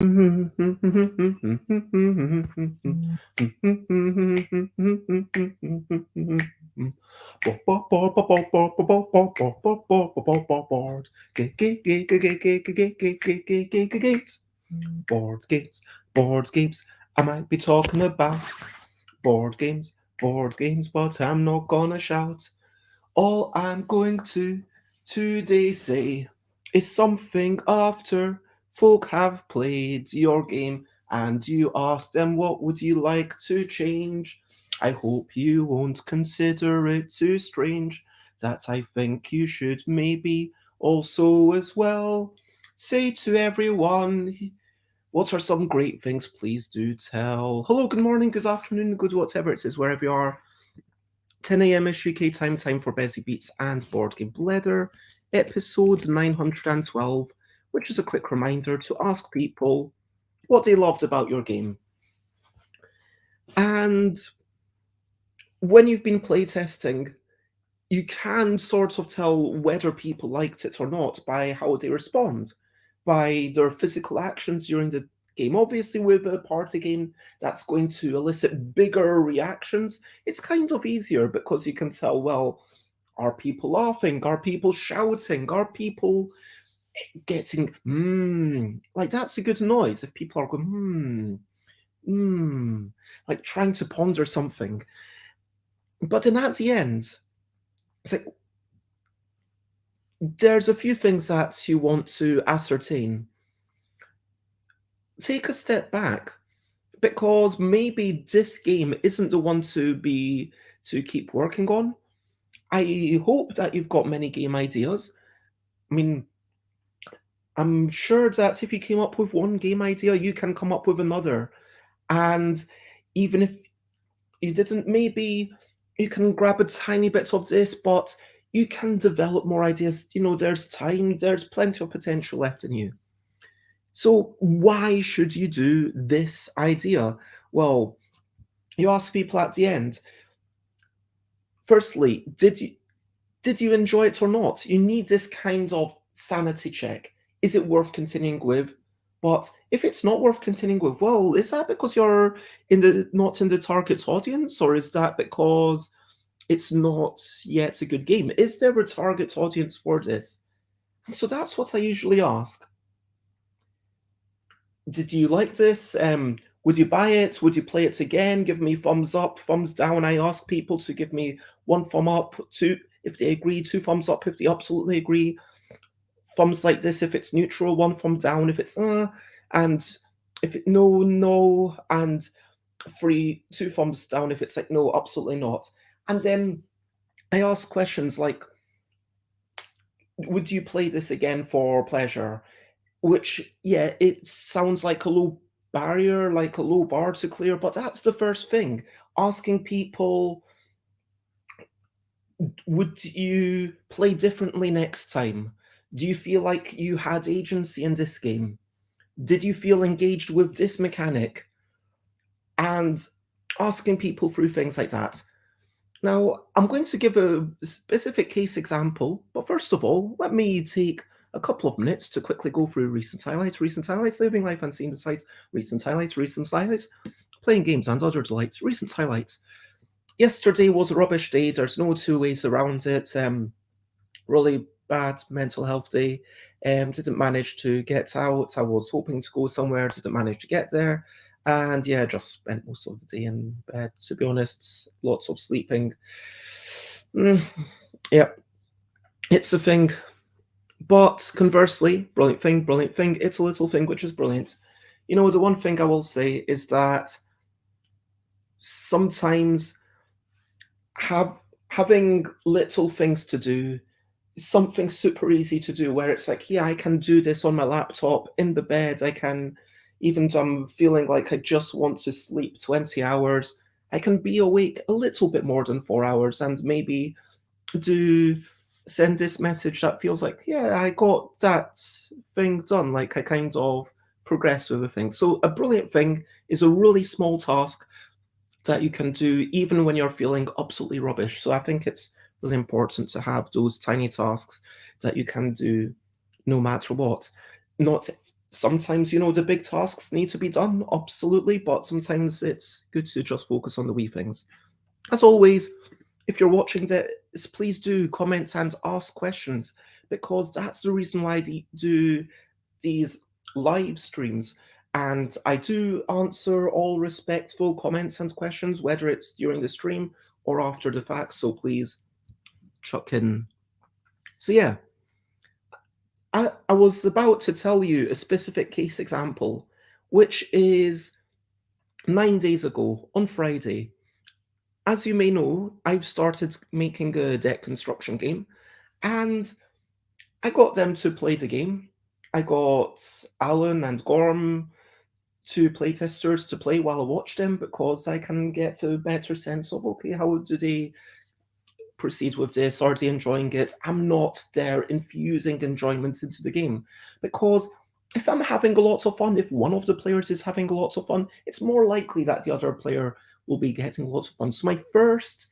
Games, board games. I might be talking about board games, but I'm not gonna shout. All I'm going to today say is something after folk have played your game and you ask them what would you like to change. I hope you won't consider it too strange that I think you should maybe also as well say to everyone, what are some great things? Please do tell. Hello, good morning, good afternoon, good whatever it is, wherever you are. 10 a.m. is UK time for Busy Beats and Board Game Bladder, episode 912, which is a quick reminder to ask people what they loved about your game. And when you've been playtesting, you can sort of tell whether people liked it or not by how they respond, by their physical actions during the game. Obviously, with a party game that's going to elicit bigger reactions, it's kind of easier because you can tell, well, are people laughing? Are people shouting? Are people getting like that's a good noise if people are going like trying to ponder something. But then at the end, it's like there's a few things that you want to ascertain. Take a step back because maybe this game isn't the one to keep working on. I hope that you've got many game ideas. I mean, I'm sure that if you came up with one game idea, you can come up with another. And even if you didn't, maybe you can grab a tiny bit of this, but you can develop more ideas. You know, there's time, there's plenty of potential left in you. So why should you do this idea? Well, you ask people at the end. Firstly, did you enjoy it or not? You need this kind of sanity check. Is it worth continuing with? But if it's not worth continuing with, well, is that because you're not in the target audience, or is that because it's not yet a good game? Is there a target audience for this? And so that's what I usually ask. Did you like this? Would you buy it? Would you play it again? Give me thumbs up, thumbs down. I ask people to give me one thumb up, two if they agree, two thumbs up if they absolutely agree, thumbs like this if it's neutral, one thumb down if it's and if it no, and two thumbs down if it's like no, absolutely not. And then I ask questions like, would you play this again for pleasure? Which, yeah, it sounds like a low barrier, like a low bar to clear, but that's the first thing. Asking people, would you play differently next time? Do you feel like you had agency in this game? Did you feel engaged with this mechanic? And asking people through things like that. Now, I'm going to give a specific case example, but first of all, let me take a couple of minutes to quickly go through recent highlights, living life and seeing the sights, recent highlights, playing games and other delights, recent highlights. Yesterday was a rubbish day, there's no two ways around it. Really bad mental health day. Didn't manage to get out. I was hoping to go somewhere, didn't manage to get there. And yeah, just spent most of the day in bed, to be honest. Lots of sleeping. Yeah, it's a thing. But conversely, brilliant thing. It's a little thing which is brilliant. You know, the one thing I will say is that sometimes having little things to do, something super easy to do, where it's like, yeah, I can do this on my laptop in the bed. I can, even though I'm feeling like I just want to sleep 20 hours, I can be awake a little bit more than 4 hours and maybe send this message that feels like, yeah, I got that thing done. Like I kind of progressed with a thing. So a brilliant thing is a really small task that you can do even when you're feeling absolutely rubbish. So I think it's really important to have those tiny tasks that you can do no matter what. Not Sometimes, the big tasks need to be done, absolutely, but sometimes it's good to just focus on the wee things. As always, if you're watching this, please do comment and ask questions, because that's the reason why I do these live streams. And I do answer all respectful comments and questions, whether it's during the stream or after the fact. So please chuck in. So, yeah, I was about to tell you a specific case example, which is 9 days ago on Friday. As you may know, I've started making a deck construction game, and I got them to play the game. I got Alan and Gorm, two playtesters, to play while I watch them, because I can get a better sense of, okay, how do they proceed with this? Are they enjoying it? I'm not there infusing enjoyment into the game, because if I'm having a lot of fun, if one of the players is having a lot of fun, it's more likely that the other player will be getting lots of fun. So my first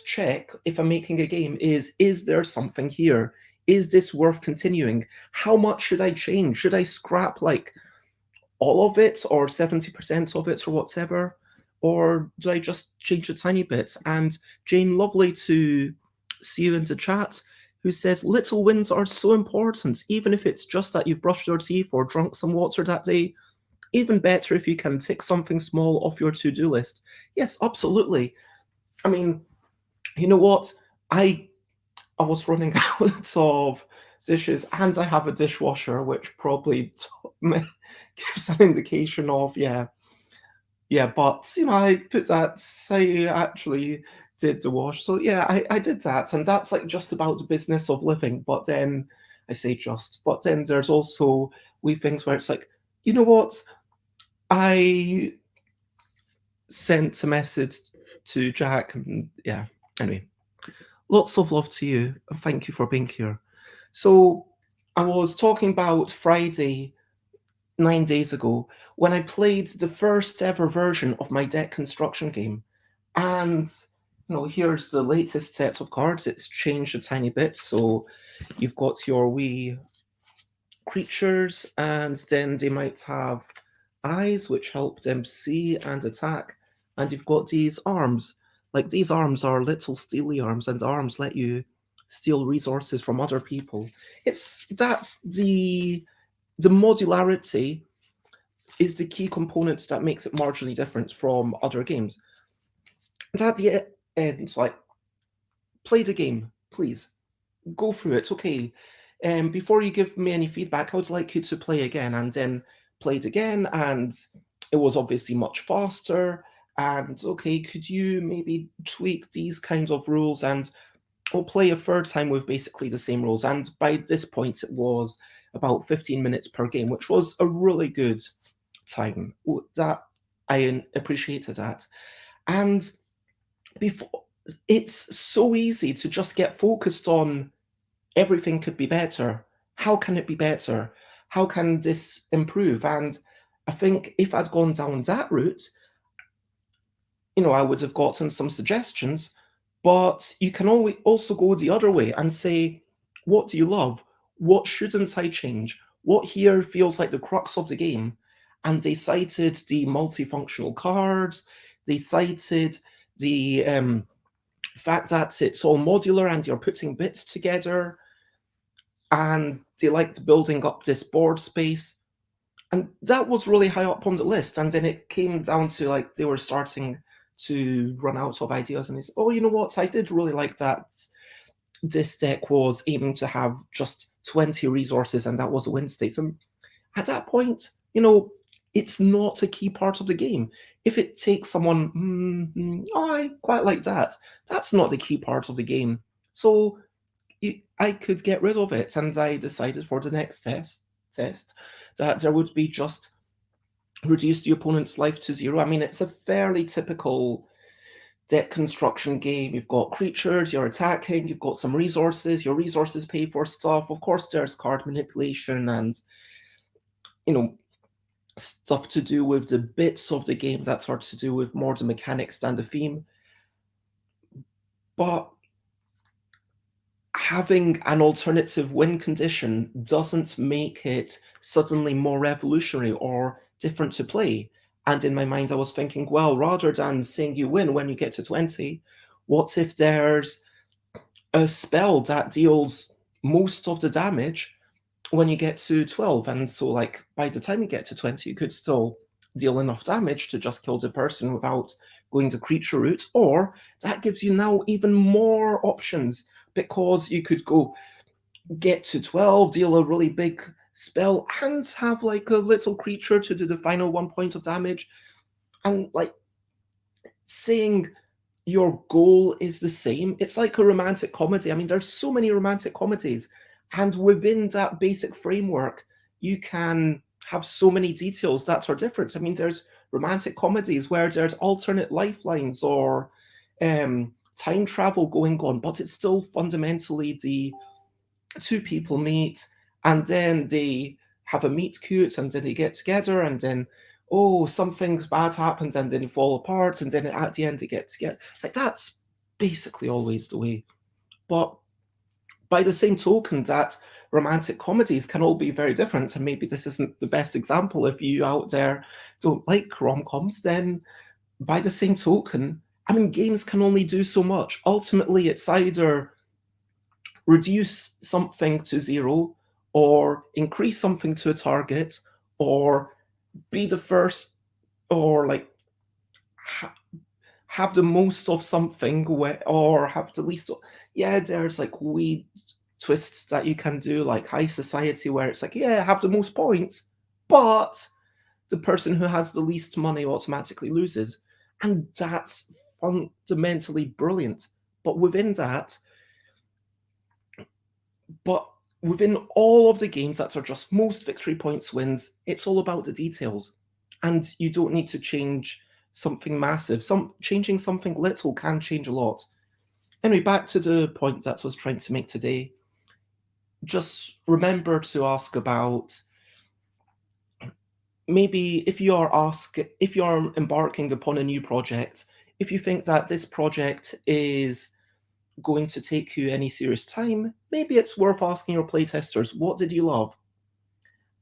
check, if I'm making a game, is there something here? Is this worth continuing? How much should I change? Should I scrap like all of it, or 70% of it, or whatever? Or do I just change a tiny bit? And Jane, lovely to see you in the chat, who says little wins are so important, even if it's just that you've brushed your teeth or drunk some water that day. Even better if you can tick something small off your to-do list. Yes, absolutely. I mean, you know what? I was running out of dishes, and I have a dishwasher, which probably gives an indication of, yeah. But I put that. I actually did the wash, so yeah, I did that, and that's like just about the business of living. But then I say just, but then there's also wee things where it's like, you know what? I sent a message to Jack, and yeah. Anyway, lots of love to you, and thank you for being here. So, I was talking about Friday 9 days ago, when I played the first ever version of my deck construction game. And, here's the latest set of cards. It's changed a tiny bit. So, you've got your wee creatures, and then they might have eyes, which help them see and attack. And you've got these arms. Like, these arms are little steely arms, and arms let you steal resources from other people. That's the modularity is the key component that makes it marginally different from other games. And at the end, like, play the game, please. Go through it. Okay. Before you give me any feedback, I would like you to play again. And then played again, and it was obviously much faster. And okay, could you maybe tweak these kinds of rules, and we'll play a third time with basically the same rules. And by this point, it was about 15 minutes per game, which was a really good time. That I appreciated that. And before, it's so easy to just get focused on everything could be better. How can it be better? How can this improve? And I think if I'd gone down that route, I would have gotten some suggestions. But you can always also go the other way and say, what do you love? What shouldn't I change? What here feels like the crux of the game? And they cited the multifunctional cards. They cited the fact that it's all modular and you're putting bits together. And they liked building up this board space. And that was really high up on the list. And then it came down to, like, they were starting to run out of ideas, and they said, oh, you know what? I did really like that this deck was aiming to have just 20 resources, and that was a win state. And at that point, it's not a key part of the game. If it takes someone, oh, I quite like that, that's not the key part of the game. So I could get rid of it, and I decided for the next test that there would be just reduce the opponent's life to 0. I mean, it's a fairly typical deck construction game. You've got creatures, you're attacking, you've got some resources, your resources pay for stuff. Of course, there's card manipulation and, stuff to do with the bits of the game that are to do with more the mechanics than the theme. But having an alternative win condition doesn't make it suddenly more revolutionary or different to play. And in my mind, I was thinking, well, rather than saying you win when you get to 20, what if there's a spell that deals most of the damage when you get to 12? And so, like, by the time you get to 20, you could still deal enough damage to just kill the person without going the creature route. Or that gives you now even more options because you could go get to 12, deal a really big spell, and have like a little creature to do the final 1 point of damage. And like saying your goal is the same, it's like a romantic comedy. I mean, there's so many romantic comedies, and within that basic framework, you can have so many details that are different. I mean, there's romantic comedies where there's alternate lifelines or time travel going on, but it's still fundamentally the two people meet and then they have a meet cute and then they get together and then oh something bad happens and then they fall apart and then at the end they get together. Like that's basically always the way. But by the same token, that romantic comedies can all be very different, and maybe this isn't the best example. If you out there don't like rom-coms, then by the same token, I mean, games can only do so much. Ultimately, it's either reduce something to zero or increase something to a target or be the first or like have the most of something or have the least of, yeah, there's like weird twists that you can do like high society where it's like, yeah, have the most points, but the person who has the least money automatically loses, and that's fundamentally brilliant. But within that, but within all of the games that are just most victory points wins, it's all about the details. And you don't need to change something massive. Changing something little can change a lot. Anyway, back to the point that I was trying to make today. Just remember to ask about maybe if you're embarking upon a new project, if you think that this project is going to take you any serious time, maybe it's worth asking your playtesters, what did you love?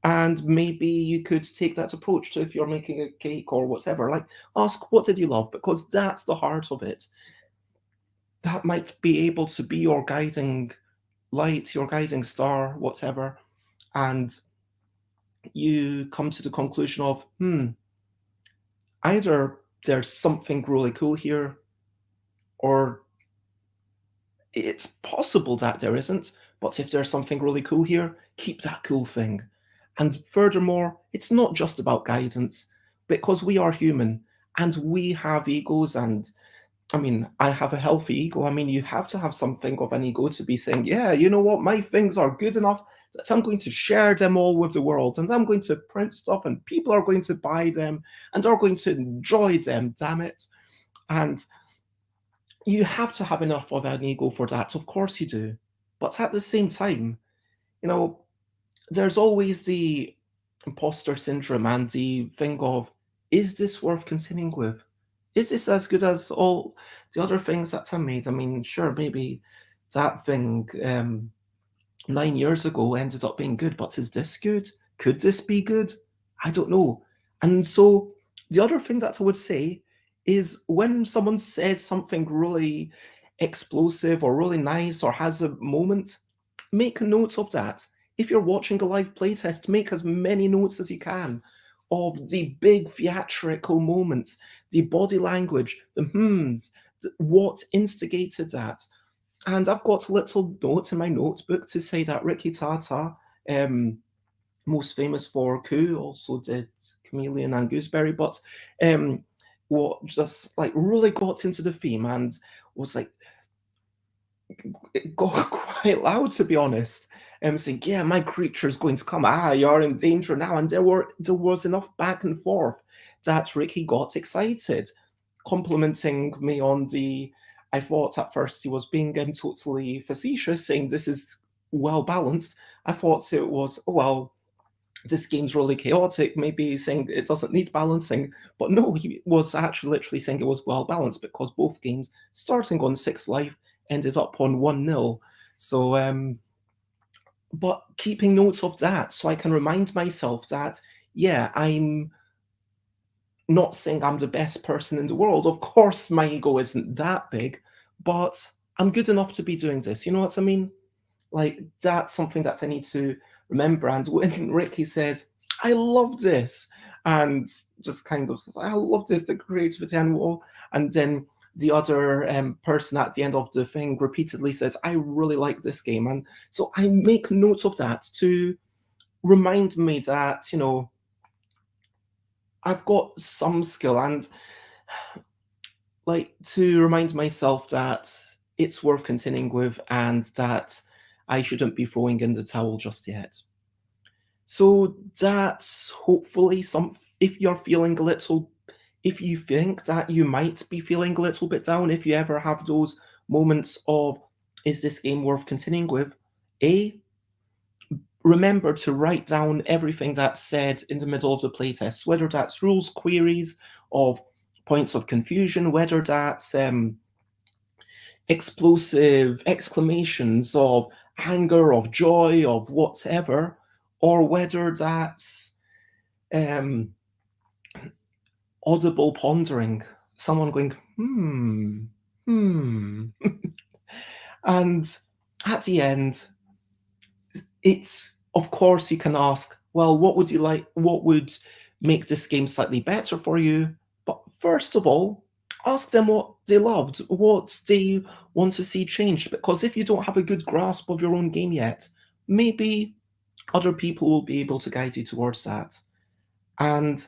And maybe you could take that approach to if you're making a cake or whatever, like ask, what did you love? Because that's the heart of it. That might be able to be your guiding light, your guiding star, whatever. And you come to the conclusion of, either there's something really cool here, or it's possible that there isn't, but if there's something really cool here, keep that cool thing. And furthermore, it's not just about guidance, because we are human and we have egos. And I mean, I have a healthy ego. I mean, you have to have something of an ego to be saying, yeah, you know what, my things are good enough that I'm going to share them all with the world, and I'm going to print stuff and people are going to buy them and are going to enjoy them, damn it. And you have to have enough of an ego for that. Of course you do. But at the same time, you know, there's always the imposter syndrome and the thing of, is this worth continuing with? Is this as good as all the other things that I made? I mean, sure, maybe that thing 9 years ago ended up being good, but is this good? Could this be good? I don't know. And so the other thing that I would say is when someone says something really explosive or really nice or has a moment, make a note of that. If you're watching a live playtest, make as many notes as you can of the big theatrical moments, the body language, the what instigated that. And I've got a little note in my notebook to say that Ricky Tata, most famous for Coup, also did Chameleon and Gooseberry, but what just like really got into the theme and was like, it got quite loud, to be honest. Saying, yeah, my creature is going to come. You're in danger now. And there was enough back and forth that Ricky got excited, complimenting me on the. I thought at first he was being totally facetious, saying this is well balanced. I thought it was, oh, well, this game's really chaotic, maybe saying it doesn't need balancing. But no, he was actually literally saying it was well balanced because both games, starting on 6 life, ended up on 1-0. So, but keeping notes of that so I can remind myself that, yeah, I'm not saying I'm the best person in the world. Of course, my ego isn't that big, but I'm good enough to be doing this. You know what I mean? Like, that's something that I need to remember. And when Ricky says, I love this, and just kind of says, I love this, the creativity and all, and then the other person at the end of the thing repeatedly says, I really like this game. And so I make notes of that to remind me that, I've got some skill, and like to remind myself that it's worth continuing with and that I shouldn't be throwing in the towel just yet. So that's hopefully some. If you're feeling a little, if you think that you might be feeling a little bit down, if you ever have those moments of, is this game worth continuing with? Remember to write down everything that's said in the middle of the playtest, whether that's rules, queries, of points of confusion, whether that's explosive exclamations of anger, of joy, of whatever, or whether that's um, audible pondering, someone going, hmm. And at the end, it's, of course, you can ask, well, what would you like? What would make this game slightly better for you? But first of all, ask them what they loved, what they want to see changed. Because if you don't have a good grasp of your own game yet, maybe other people will be able to guide you towards that. And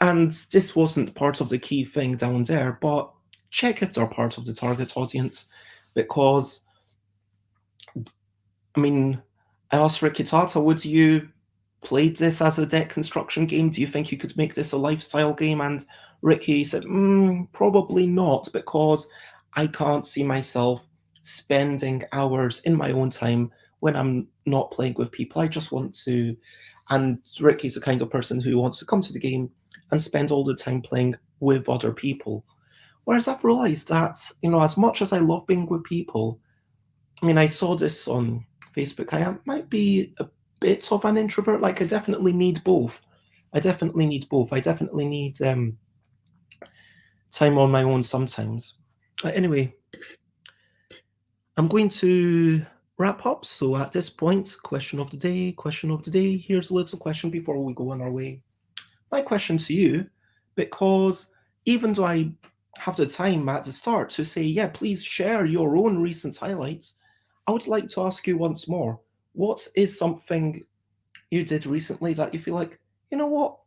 and this wasn't part of the key thing down there, but check if they're part of the target audience, because I mean, I asked Ricky Tata, would you play this as a deck construction game? Do you think you could make this a lifestyle game? And Ricky said, probably not, because I can't see myself spending hours in my own time when I'm not playing with people. I just want to. And Ricky's the kind of person who wants to come to the game and spend all the time playing with other people. Whereas I've realized that, as much as I love being with people, I mean, I saw this on Facebook. I might be a bit of an introvert. Like, I definitely need both. I definitely need both. I definitely need time on my own sometimes. Anyway, I'm going to wrap up. So at this point, question of the day, question of the day. Here's a little question before we go on our way. My question to you, because even though I have the time at the start to say, yeah, please share your own recent highlights, I would like to ask you once more, what is something you did recently that you feel like, you know what,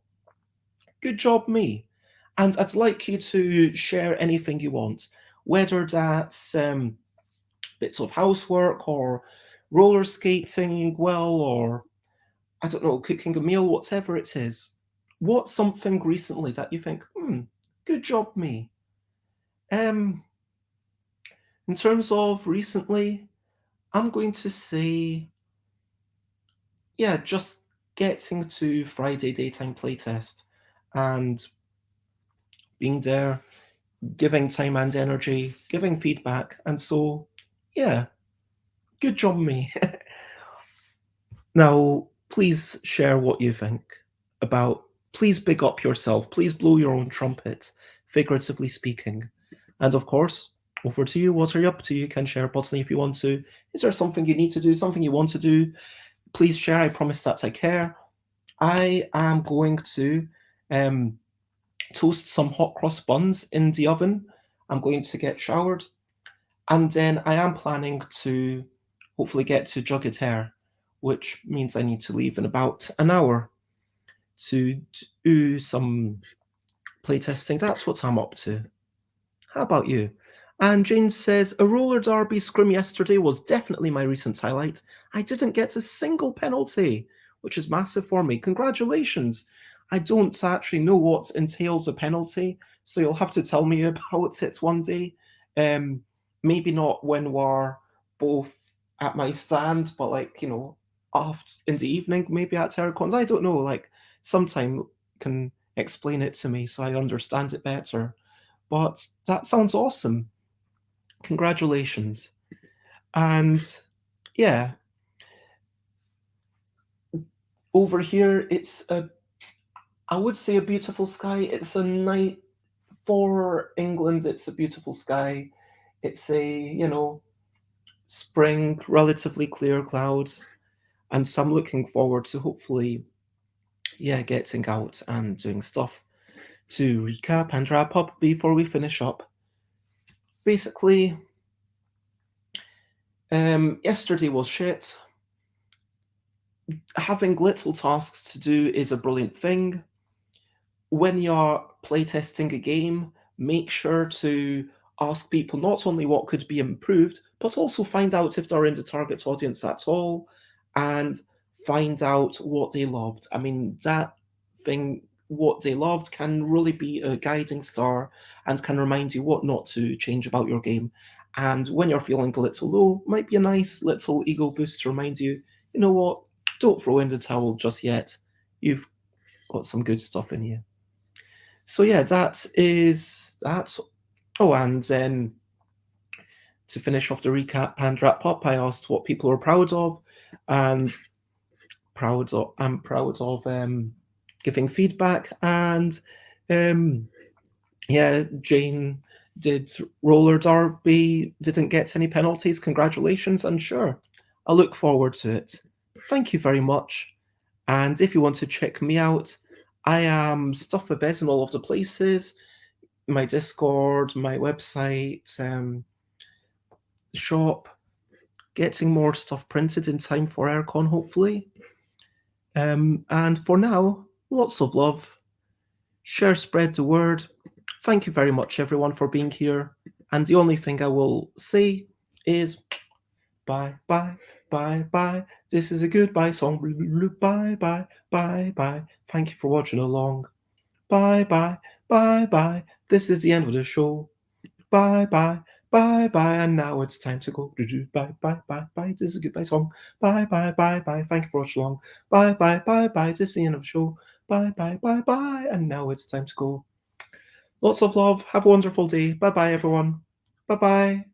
good job, me? And I'd like you to share anything you want, whether that's bits of housework or roller skating well, or I don't know, cooking a meal, whatever it is. What's something recently that you think, good job, me? In terms of recently, I'm going to say, yeah, just getting to Friday daytime playtest and being there, giving time and energy, giving feedback. And so, yeah, good job, me. Now, please share what you think about, please big up yourself, please blow your own trumpet, figuratively speaking. And of course, over to you. What are you up to? You can share button if you want to. Is there something you need to do, something you want to do? Please share. I promise that I care. I am going to toast some hot cross buns in the oven. I'm going to get showered. And then I am planning to hopefully get to Jugged which means I need to leave in about an hour to do some playtesting. That's what I'm up to. How about you? And Jane says, a roller derby scrim yesterday was definitely my recent highlight. I didn't get a single penalty, which is massive for me. Congratulations. I don't actually know what entails a penalty, so you'll have to tell me about it one day. Maybe not when we're both at my stand, but like, after in the evening, maybe at Terracons. I don't know, like sometime can explain it to me so I understand it better. But that sounds awesome. Congratulations. And yeah, over here I would say a beautiful sky. It's a night for England. It's a beautiful sky. It's spring, relatively clear clouds. And so I'm looking forward to hopefully, yeah, getting out and doing stuff to recap and wrap up before we finish up. Basically, yesterday was shit. Having little tasks to do is a brilliant thing. When you're playtesting a game, make sure to ask people not only what could be improved, but also find out if they're in the target audience at all and find out what they loved. I mean, that thing, what they loved, can really be a guiding star and can remind you what not to change about your game. And when you're feeling a little low, might be a nice little ego boost to remind you, you know what, don't throw in the towel just yet. You've got some good stuff in you. So yeah, that is that. Oh, and then to finish off the recap and wrap up, I asked what people are proud of, and I'm proud of giving feedback, and um, yeah, Jane did roller derby, didn't get any penalties. Congratulations, and sure, I look forward to it. Thank you very much. And if you want to check me out, I am Stuff My Bed in all of the places. My Discord, my website, shop, getting more stuff printed in time for Aircon, hopefully. And for now, lots of love. Share, spread the word. Thank you very much, everyone, for being here. And the only thing I will say is bye, bye, bye, bye. This is a goodbye song. Bye, bye, bye, bye. Thank you for watching along. Bye, bye, bye, bye. This is the end of the show. Bye, bye, bye, bye. And now it's time to go. Bye, bye, bye, bye. This is a goodbye song. Bye, bye, bye, bye. Thank you for watching along. Bye, bye, bye, bye. This is the end of the show. Bye, bye, bye, bye. And now it's time to go. Lots of love. Have a wonderful day. Bye, bye, everyone. Bye, bye.